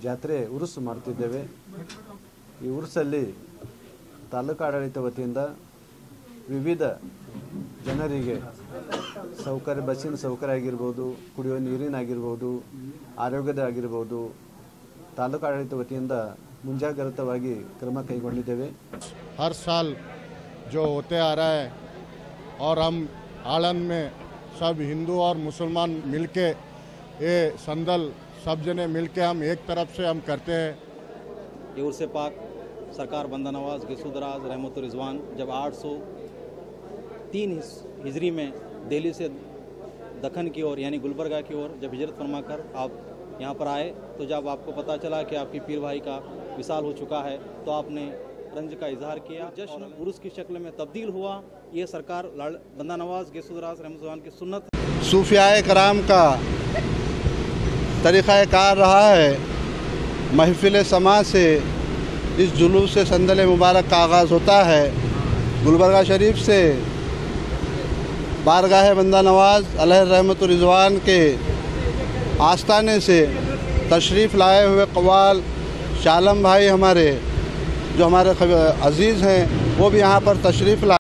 ಜಾತ್ರೆ ಉರುಸು ಮಾಡ್ತಿದ್ದೇವೆ. ಈ ಉರುಸಲ್ಲಿ ತಾಲೂಕು ಆಡಳಿತ ವತಿಯಿಂದ ವಿವಿಧ ಜನರಿಗೆ ಸೌಕರ್ಯ, ಬಸ್ಸಿನ ಸೌಕರ್ಯ ಆಗಿರ್ಬೋದು, ಕುಡಿಯುವ ನೀರಿನಾಗಿರ್ಬೋದು, ಆರೋಗ್ಯದ ಆಗಿರ್ಬೋದು, ತಾಲೂಕು ಆಡಳಿತ ವತಿಯಿಂದ ಮುಂಜಾಗ್ರತವಾಗಿ ಕ್ರಮ ಕೈಗೊಂಡಿದ್ದೇವೆ. हर साल जो होते आ रहा है और हम आलंद में सब हिंदू और मुसलमान मिलके ये संदल सब जने मिलके हम एक तरफ से हम करते हैं. ये उर्स पाक सरकार बंदा नवाज गेसुदराज रहमतुर रिजवान जब 803 हिजरी में दिल्ली से दखन की ओर यानी गुलबर्गा की ओर जब हिजरत फरमा कर आप यहाँ पर आए, तो जब आपको पता चला कि आपकी पीर भाई का विसाल हो चुका है, तो आपने रंज का इजहार किया. जश्न उर्स की शक्ल में तब्दील हुआ. ये सरकार बंदा नवाज गेसुदराज रहमतुल्लाह की सुन्नत सूफियाए कराम का तरीक़ा कार रहा है. महफिल समा से इस जुलूस से संदल मुबारक का आगाज़ होता है. गुलबर्गा शरीफ से बारगाह बंदा नवाज अलैहि रहमतुर रिज़वान के आस्ताने से तशरीफ़ लाए हुए कव्वाल शालम भाई हमारे जो हमारे अज़ीज़ हैं, वो भी यहाँ पर तशरीफ़ लाए.